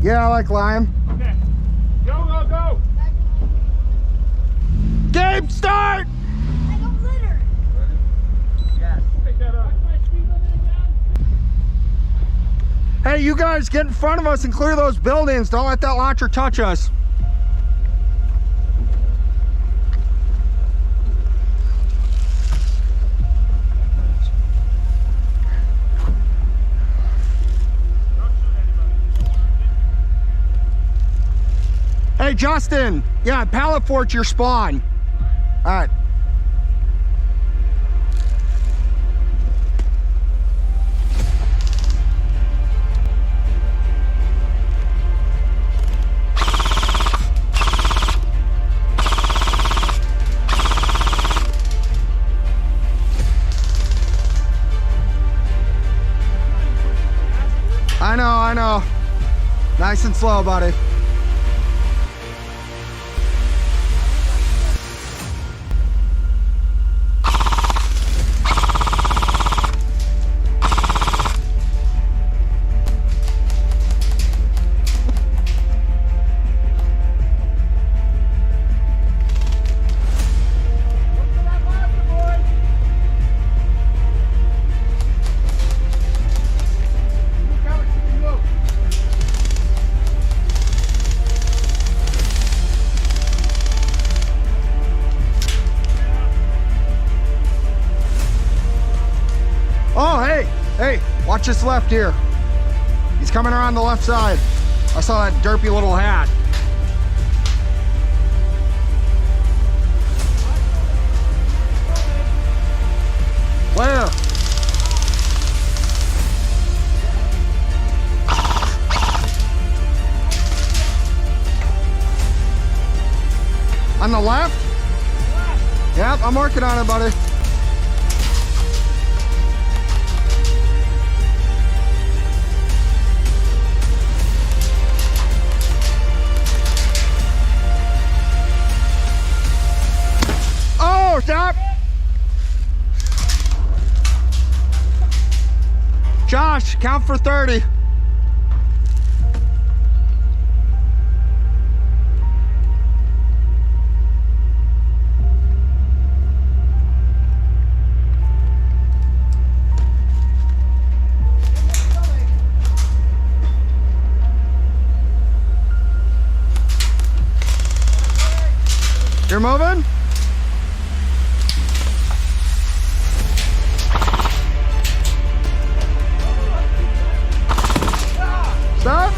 Yeah, I like lime. Okay. Go. Game start! I got litter. Yes. Pick that up. Hey, you guys get in front of us and clear those buildings. Don't let that launcher touch us. Hey, Justin. Yeah, pallet fort's your spawn. All right. I know. Nice and slow, buddy. Oh, hey, watch this left here. He's coming around the left side. I saw that derpy little hat. Where? On the left? Yep, I'm working on it, buddy. Oh, stop! Josh, count for 30. You're moving? Stop.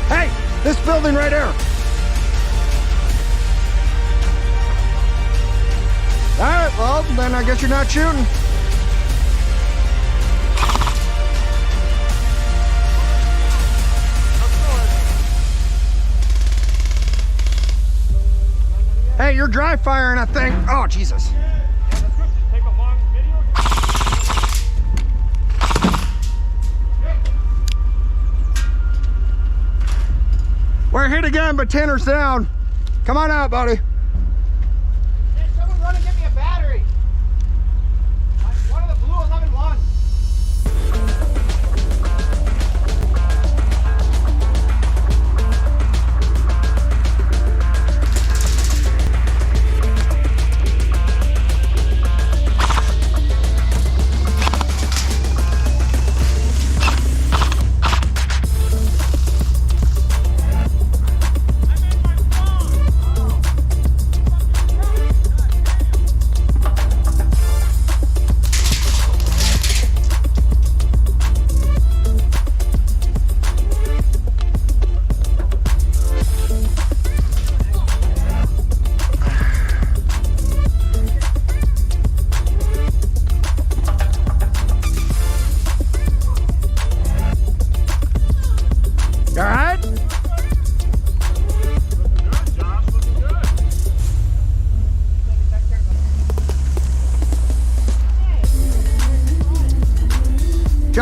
Hey, this building right here. All right, well, then I guess you're not shooting. Hey, you're dry firing that thing. Oh, Jesus. Take a long video. We're hit again, but Tanner's down. Come on out, buddy. Someone run and get me a battery. One of the blue 11-1.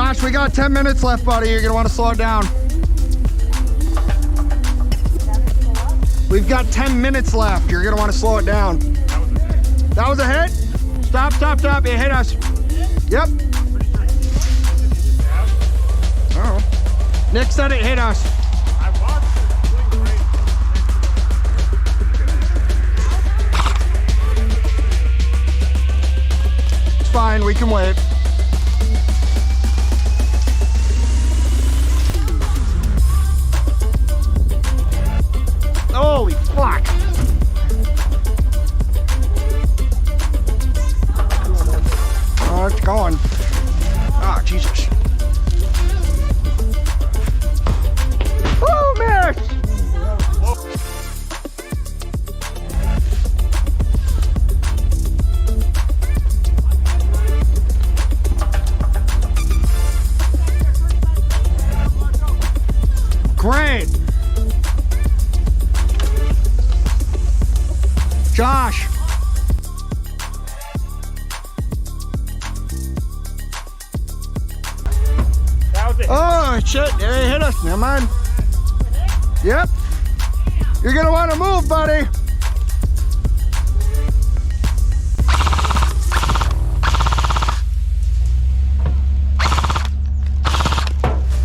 Josh, we got 10 minutes left, buddy. You're gonna want to slow it down. We've got 10 minutes left. You're gonna want to slow it down. That was a hit? Stop, stop, stop. It hit us. Yep. Oh. Nick said it hit us. I watched it. It's fine, we can wait. Holy fuck! Oh, it's going. Ah, Jesus. Oh, miss! Great! Josh! That was it. Oh, shit. It hit us. Never mind. Yep. You're going to want to move, buddy.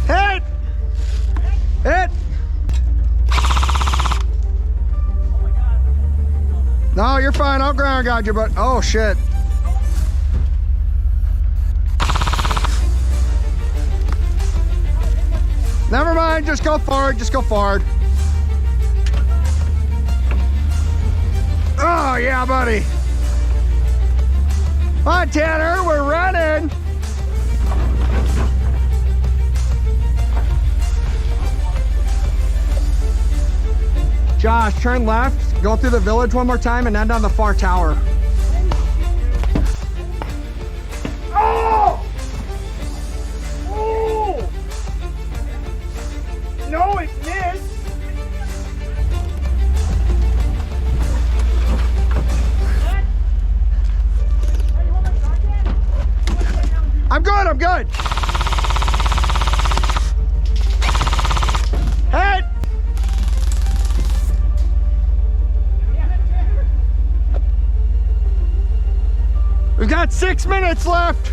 Hit! Hit! No, you're fine. I'll ground guide you, but oh shit. Never mind, just go forward, just go forward. Oh yeah, buddy. Come on, Tanner, we're running. Josh, turn left, go through the village one more time and end on the far tower. Oh! Oh! No, it missed. I'm good, I'm good. Hit! We've got 6 minutes left.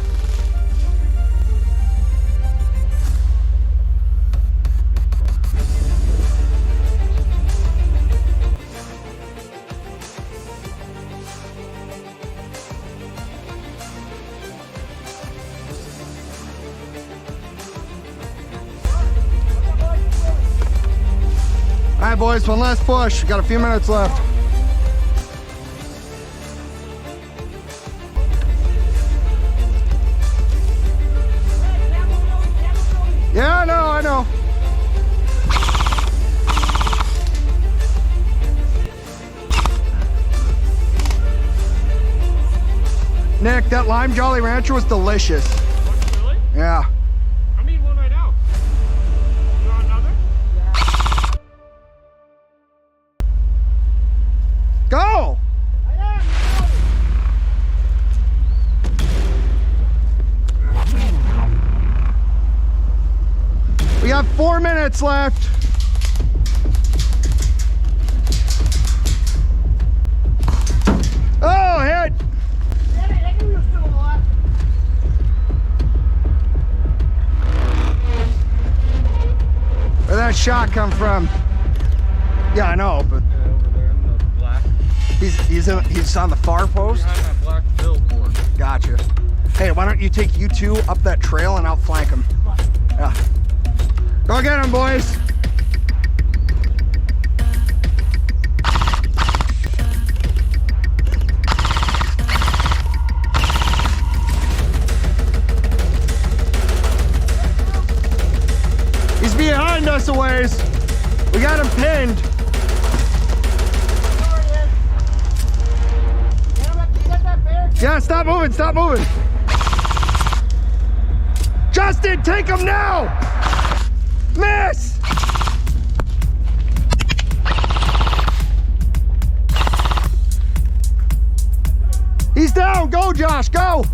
All right, boys, one last push. We got a few minutes left. Yeah, I know. Nick, that lime Jolly Rancher was delicious. What, really? Yeah. I'm eating one right now. You want another? Go! We got 4 minutes left. Oh, hit! Where'd that shot come from? Yeah, I know, but Yeah, over there in the black. he's on the far post. Behind that black billboard. Gotcha. Hey, why don't you take you two up that trail and outflank him? Yeah. Go get him, boys. He's behind us a ways. We got him pinned. Yeah, stop moving, stop moving. Justin, take him now. Miss. He's down. Go, Josh, go.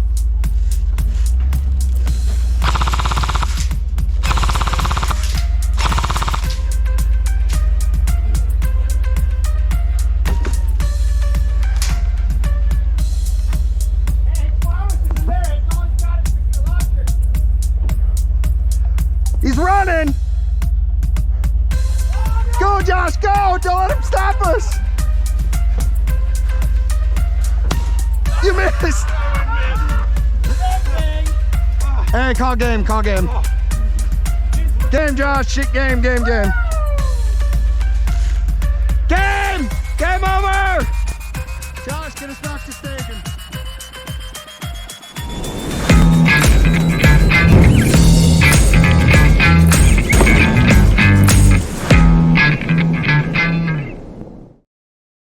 You missed. Hey, call game, call game. Game, Josh. Shit, game, game, game. Game! Game